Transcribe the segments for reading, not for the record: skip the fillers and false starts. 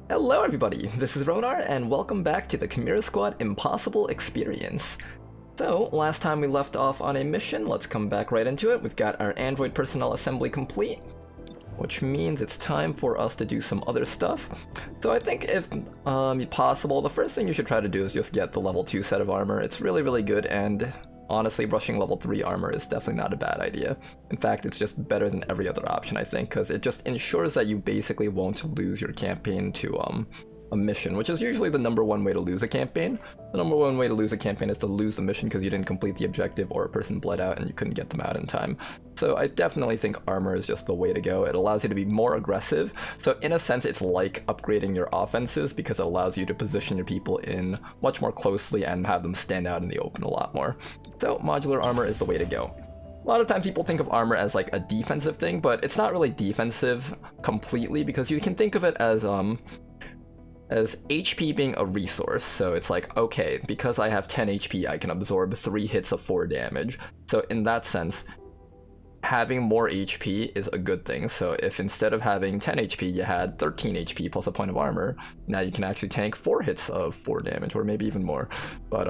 Hello everybody, this is Ronar, and welcome back to the Chimera Squad Impossible Experience. So, last time we left off on a mission, let's come back right into it. We've got our android personnel assembly complete, which means it's time for us to do some other stuff. So I think if possible, the first thing you should try to do is just get the level 2 set of armor. It's really good, and honestly, rushing level 3 armor is definitely not a bad idea. In fact, it's just better than every other option, I think, because it just ensures that you basically won't lose your campaign to a mission, which is usually the #1 way to lose a campaign. The #1 way to lose a campaign is to lose the mission because you didn't complete the objective or a person bled out and you couldn't get them out in time. So I definitely think armor is just the way to go. It allows you to be more aggressive, so in a sense it's like upgrading your offenses because it allows you to position your people in much more closely and have them stand out in the open a lot more. So modular armor is the way to go. A lot of times people think of armor as like a defensive thing, but it's not really defensive completely because you can think of it as HP being a resource. So it's like, okay, because I have 10 HP, I can absorb 3 hits of 4 damage. So in that sense, having more HP is a good thing. So if instead of having 10 HP, you had 13 HP plus a point of armor, now you can actually tank 4 hits of 4 damage, or maybe even more. But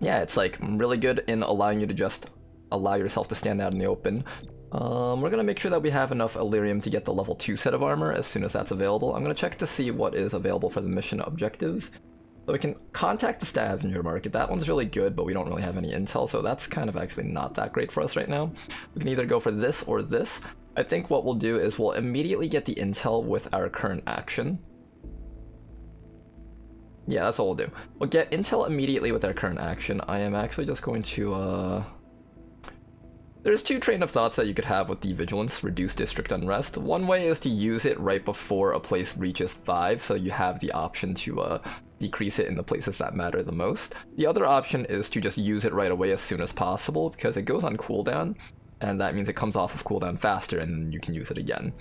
yeah, it's like really good in allowing you to just allow yourself to stand out in the open. We're gonna make sure that we have enough Elerium to get the level 2 set of armor as soon as that's available. I'm gonna check to see what is available for the mission objectives. So we can contact the scavenger market. That one's really good, but we don't really have any intel, so that's kind of actually not that great for us right now. We can either go for this or this. I think what we'll do is we'll immediately get the intel with our current action. Yeah, that's what we'll do. We'll get intel immediately with our current action. I am actually just going to, There's 2 train of thoughts that you could have with the Vigilance, Reduce District Unrest. One way is to use it right before a place reaches 5, so you have the option to decrease it in the places that matter the most. The other option is to just use it right away as soon as possible, because it goes on cooldown, and that means it comes off of cooldown faster and you can use it again.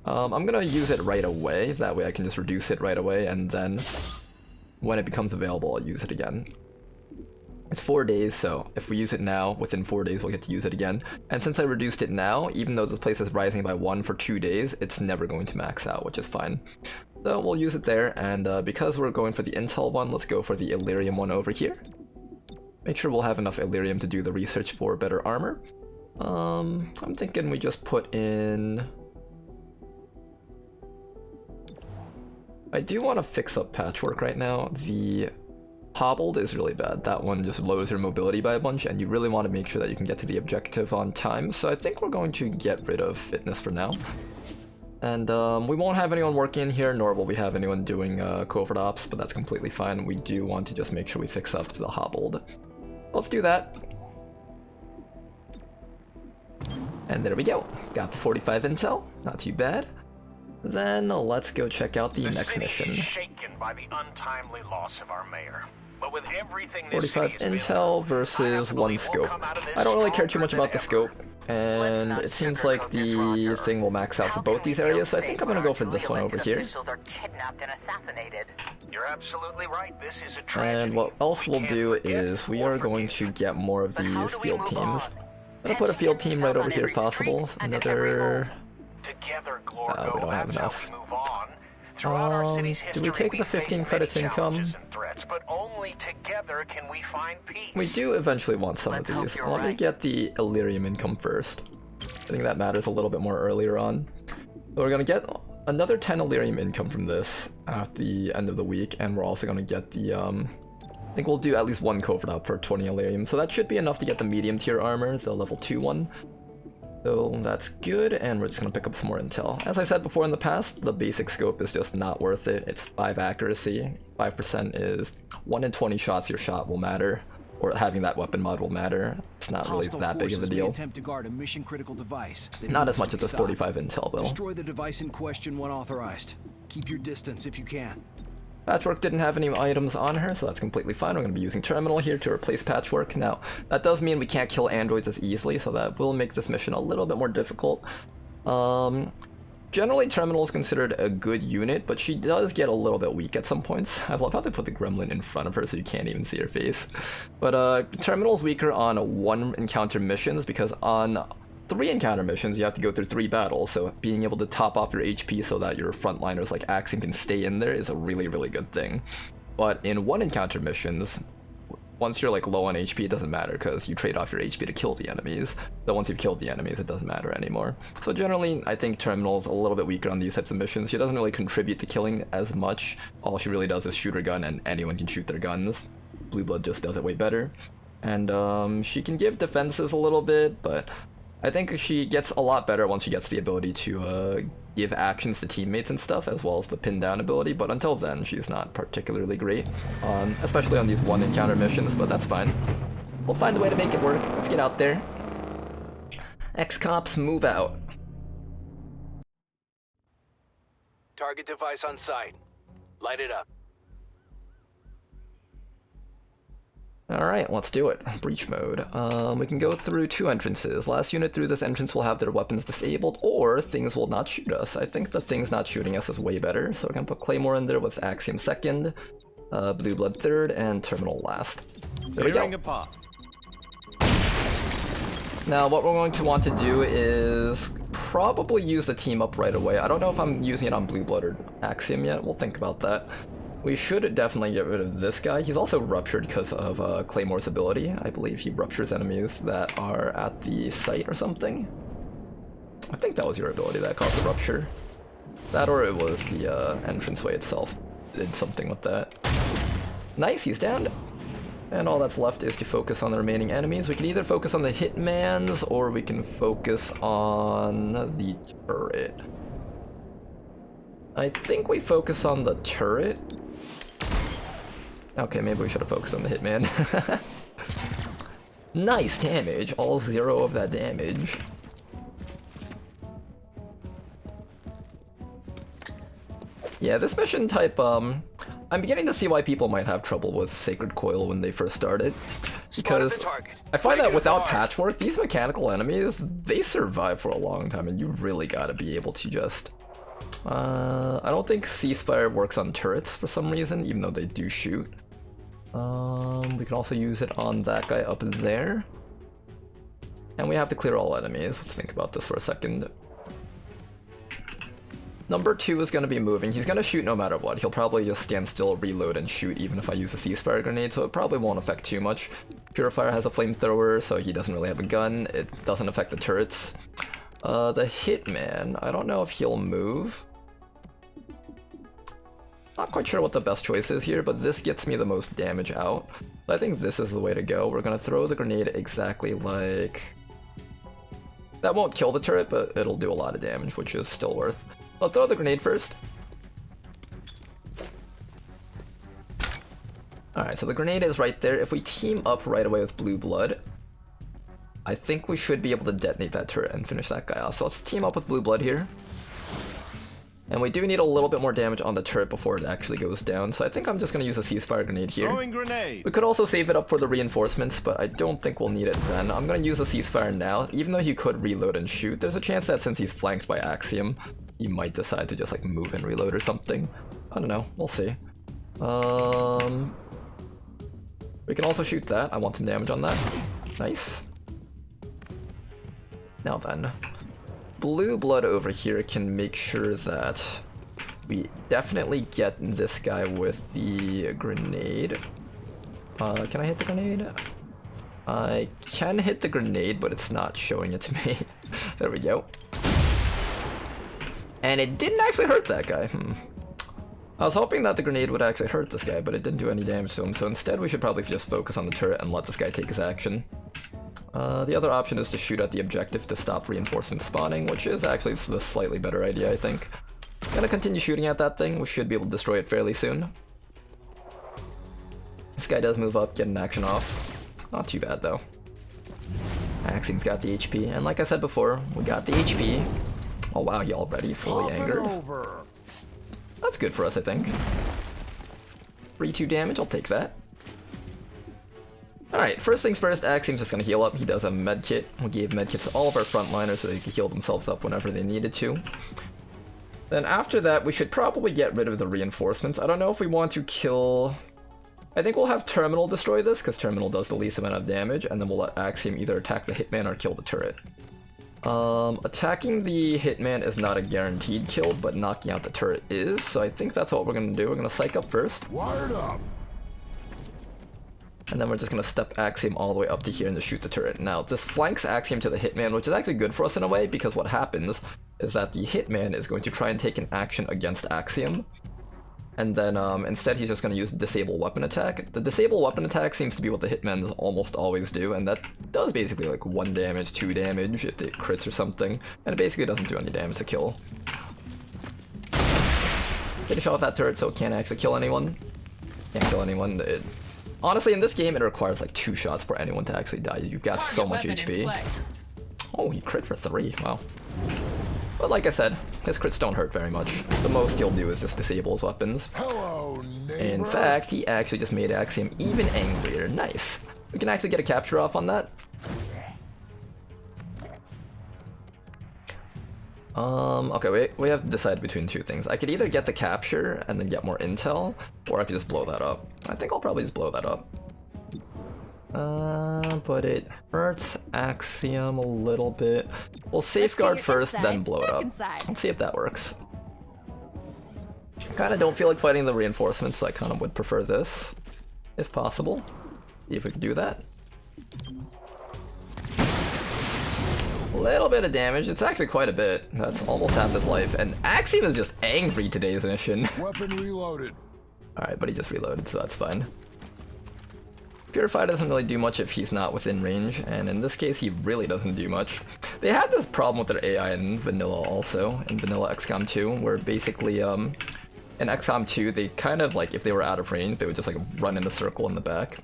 I'm gonna use it right away, that way I can just reduce it right away, and then when it becomes available, I'll use it again. It's 4 days, so if we use it now, within 4 days we'll get to use it again. And since I reduced it now, even though this place is rising by 1 for 2 days, it's never going to max out, which is fine. So we'll use it there, and because we're going for the intel one, let's go for the Elerium one over here. Make sure we'll have enough Elerium to do the research for better armor. I'm thinking we just put in... I do want to fix up patchwork right now. The hobbled is really bad. That one just lowers your mobility by a bunch, and you really want to make sure that you can get to the objective on time. So I think we're going to get rid of fitness for now. And we won't have anyone working in here, nor will we have anyone doing covert ops, but that's completely fine. We do want to just make sure we fix up to the hobbled. Let's do that. And there we go. Got the 45 intel. Not too bad. Then let's go check out the next mission. Is shaken by the untimely loss of our mayor. But with everything 45 intel versus 1 scope. I don't really care too much about the scope, and it seems like the thing will max out for both these areas, so I think I'm gonna go for this one over here. You're absolutely right. This is a and what else we'll do is we are going to get more of these field teams. I'm gonna put a field team right over here if possible. Another... we don't have enough. Do we take the 15 credits income? We do eventually want some of these. Let me get the Elerium income first. I think that matters a little bit more earlier on. So we're gonna get another 10 Elerium income from this at the end of the week, and we're also gonna get the I think we'll do at least 1 covert up for 20 Elerium, so that should be enough to get the medium tier armor, the level 2 one. So that's good, and we're just gonna pick up some more intel. As I said before in the past, the basic scope is just not worth it. It's 5 accuracy, 5% is 1 in 20 shots your shot will matter, or having that weapon mod will matter. It's not really that big of a deal. Not as much as this 45 intel though. Destroy the device in question when authorized. Keep your distance if you can. Patchwork didn't have any items on her, so that's completely fine. We're going to be using Terminal here to replace Patchwork. Now, that does mean we can't kill androids as easily, so that will make this mission a little bit more difficult. Generally, Terminal is considered a good unit, but she does get a little bit weak at some points. I love how they put the gremlin in front of her so you can't even see her face. But Terminal is weaker on 1 encounter missions, because on 3 encounter missions, you have to go through 3 battles, so being able to top off your HP so that your frontliners like Axiom can stay in there is a really, really good thing. But in 1 encounter missions, once you're like low on HP, it doesn't matter because you trade off your HP to kill the enemies. So once you've killed the enemies, it doesn't matter anymore. So generally, I think Terminal's a little bit weaker on these types of missions. She doesn't really contribute to killing as much. All she really does is shoot her gun, and anyone can shoot their guns. Blue Blood just does it way better. And she can give defenses a little bit, but I think she gets a lot better once she gets the ability to give actions to teammates and stuff, as well as the pin down ability, but until then, she's not particularly great, especially on these 1 encounter missions, but that's fine. We'll find a way to make it work. Let's get out there. X-Cops, move out. Target device on site. Light it up. Alright, let's do it. Breach mode. We can go through 2 entrances. Last unit through this entrance will have their weapons disabled, or things will not shoot us. I think the things not shooting us is way better, so we're gonna put Claymore in there with Axiom second, Blue Blood third, and Terminal last. There we go. Now, what we're going to want to do is probably use a team up right away. I don't know if I'm using it on Blue Blood or Axiom yet. We'll think about that. We should definitely get rid of this guy. He's also ruptured because of Claymore's ability. I believe he ruptures enemies that are at the site or something. I think that was your ability that caused the rupture. That, or it was the entranceway itself did something with that. Nice, he's down. And all that's left is to focus on the remaining enemies. We can either focus on the hitmans, or we can focus on the turret. I think we focus on the turret. Okay, maybe we should have focused on the hitman. Nice damage, all 0 of that damage. Yeah, this mission type, I'm beginning to see why people might have trouble with Sacred Coil when they first started. Because I find that without patchwork, these mechanical enemies, they survive for a long time, and you really gotta be able to just... I don't think Ceasefire works on turrets for some reason, even though they do shoot. We can also use it on that guy up there. And we have to clear all enemies. Let's think about this for a second. Number 2 is going to be moving. He's going to shoot no matter what. He'll probably just stand still, reload, and shoot even if I use a Ceasefire grenade, so it probably won't affect too much. Purifier has a flamethrower, so he doesn't really have a gun. It doesn't affect the turrets. The Hitman, I don't know if he'll move. Not quite sure what the best choice is here, but this gets me the most damage out. I think this is the way to go. We're gonna throw the grenade exactly like... That won't kill the turret, but it'll do a lot of damage, which is still worth. I'll throw the grenade first. Alright, so the grenade is right there. If we team up right away with Blue Blood, I think we should be able to detonate that turret and finish that guy off. So let's team up with Blue Blood here. And we do need a little bit more damage on the turret before it actually goes down, so I think I'm just going to use a Ceasefire grenade here. We could also save it up for the reinforcements, but I don't think we'll need it then. I'm going to use a Ceasefire now. Even though he could reload and shoot, there's a chance that since he's flanked by Axiom, he might decide to just like move and reload or something. I don't know, we'll see. We can also shoot that. I want some damage on that. Nice. Now then. Blue Blood over here can make sure that we definitely get this guy with the grenade. Can I hit the grenade? I can hit the grenade, but it's not showing it to me. There we go. And it didn't actually hurt that guy. I was hoping that the grenade would actually hurt this guy, but it didn't do any damage to him, so instead we should probably just focus on the turret and let this guy take his action. The other option is to shoot at the objective to stop reinforcements spawning, which is actually the slightly better idea, I think. Gonna continue shooting at that thing. We should be able to destroy it fairly soon. This guy does move up, get an action off. Not too bad, though. Axiom's got the HP, and like I said before, we got the HP. Oh wow, he already fully angered. That's good for us, I think. 3-2 damage, I'll take that. Alright, first things first, Axiom's just gonna heal up. He does a medkit. We gave medkits to all of our frontliners so they could heal themselves up whenever they needed to. Then after that, we should probably get rid of the reinforcements. I don't know if we want to kill... I think we'll have Terminal destroy this, because Terminal does the least amount of damage, and then we'll let Axiom either attack the Hitman or kill the turret. Attacking the hitman is not a guaranteed kill, but knocking out the turret is, so I think that's what we're gonna do. We're gonna psych up first. Wired up. And then we're just gonna step Axiom all the way up to here and just shoot the turret. Now, this flanks Axiom to the hitman, which is actually good for us in a way, because what happens is that the hitman is going to try and take an action against Axiom. And then instead he's just going to use disable weapon attack. The disable weapon attack seems to be what the hitmans almost always do, and that does basically like 1 damage, 2 damage if it crits or something, and it basically doesn't do any damage to kill. Finish off that turret so it can't actually kill anyone. Can't kill anyone. Honestly, in this game, it requires like 2 shots for anyone to actually die. You've got so much HP. Oh, he crit for 3. Wow. But like I said, his crits don't hurt very much. The most he'll do is just disable his weapons. Hello, neighbor. In fact, he actually just made Axiom even angrier. Nice. We can actually get a capture off on that. Okay, we have to decide between 2 things. I could either get the capture and then get more intel, or I could just blow that up. I think I'll probably just blow that up. But it hurts Axiom a little bit. We'll safeguard first, then blow it up. Let's see if that works. I kinda don't feel like fighting the reinforcements, so I kinda would prefer this, if possible. See if we can do that. A little bit of damage. It's actually quite a bit. That's almost half his life. And Axiom is just angry today's mission. Weapon reloaded. Alright, but he just reloaded, so that's fine. Purify doesn't really do much if he's not within range, and in this case he really doesn't do much. They had this problem with their AI in vanilla also, in vanilla XCOM 2, where basically in XCOM 2 they kind of like, if they were out of range, they would just like run in the circle in the back.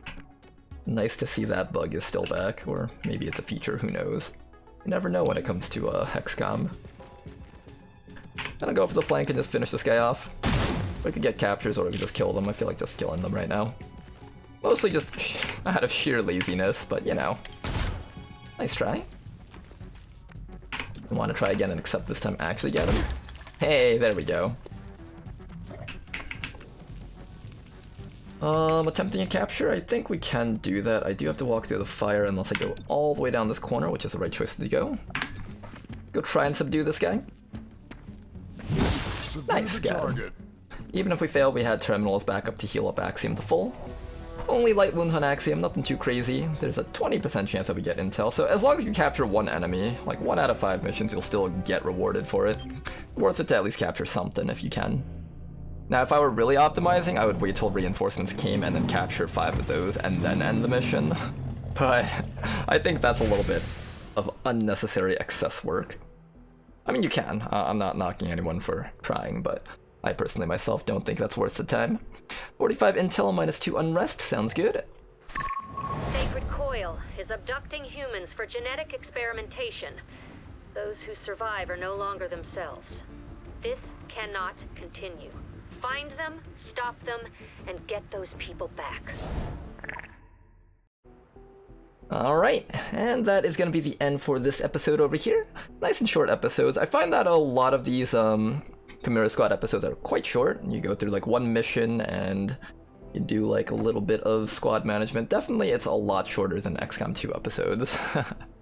Nice to see that bug is still back, or maybe it's a feature, who knows. You never know when it comes to XCOM. Gonna go for the flank and just finish this guy off. We could get captures or we could just kill them. I feel like just killing them right now. Mostly just out of sheer laziness, but you know. Nice try. I want to try again and except this time actually get him. Hey, there we go. Attempting a capture? I think we can do that. I do have to walk through the fire unless I go all the way down this corner, which is the right choice to go. Go try and subdue this guy. Nice, got him. Even if we fail, we had terminals back up to heal up Axiom to full. Only light wounds on Axiom, nothing too crazy. There's a 20% chance that we get intel, so as long as you capture 1 enemy, like 1 out of 5 missions, you'll still get rewarded for it. Worth it to at least capture something if you can. Now, if I were really optimizing, I would wait till reinforcements came and then capture 5 of those and then end the mission. But I think that's a little bit of unnecessary excess work. I mean, you can. I'm not knocking anyone for trying, but I personally myself don't think that's worth the time. 45 intel minus 2 unrest sounds good. Sacred Coil is abducting humans for genetic experimentation. Those who survive are no longer themselves. This cannot continue. Find them, stop them, and get those people back. Alright, and that is going to be the end for this episode over here. Nice and short episodes. I find that a lot of these Chimera Squad episodes are quite short. You go through like 1 mission and you do like a little bit of squad management. Definitely it's a lot shorter than XCOM 2 episodes.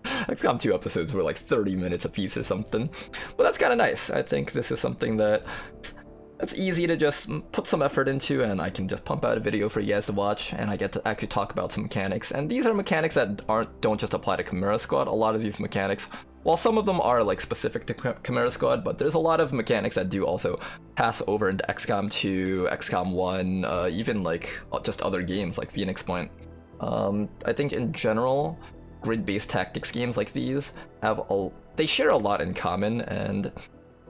XCOM 2 episodes were like 30 minutes a piece or something. But that's kind of nice. I think this is something that's easy to just put some effort into, and I can just pump out a video for you guys to watch, and I get to actually talk about some mechanics. And these are mechanics that don't just apply to Chimera Squad. A lot of these mechanics, while some of them are like specific to Chimera Squad, but there's a lot of mechanics that do also pass over into XCOM 2, XCOM 1, even like just other games like Phoenix Point. I think in general, grid-based tactics games like these they share a lot in common, and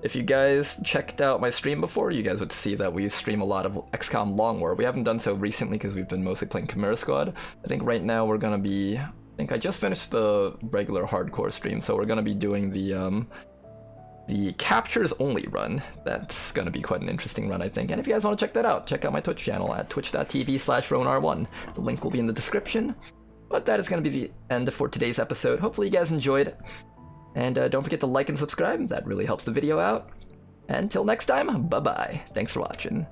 if you guys checked out my stream before, you guys would see that we stream a lot of XCOM Long War. We haven't done so recently because we've been mostly playing Chimera Squad. I think right now we're gonna be, I think I just finished the regular hardcore stream, so we're gonna be doing the captures only run. That's gonna be quite an interesting run, I think. And if you guys want to check that out, check out my Twitch channel at twitch.tv/RoanR1. The link will be in the description. But that is gonna be the end for today's episode. Hopefully you guys enjoyed. And don't forget to like and subscribe, that really helps the video out. Until next time, bye-bye. Thanks for watching.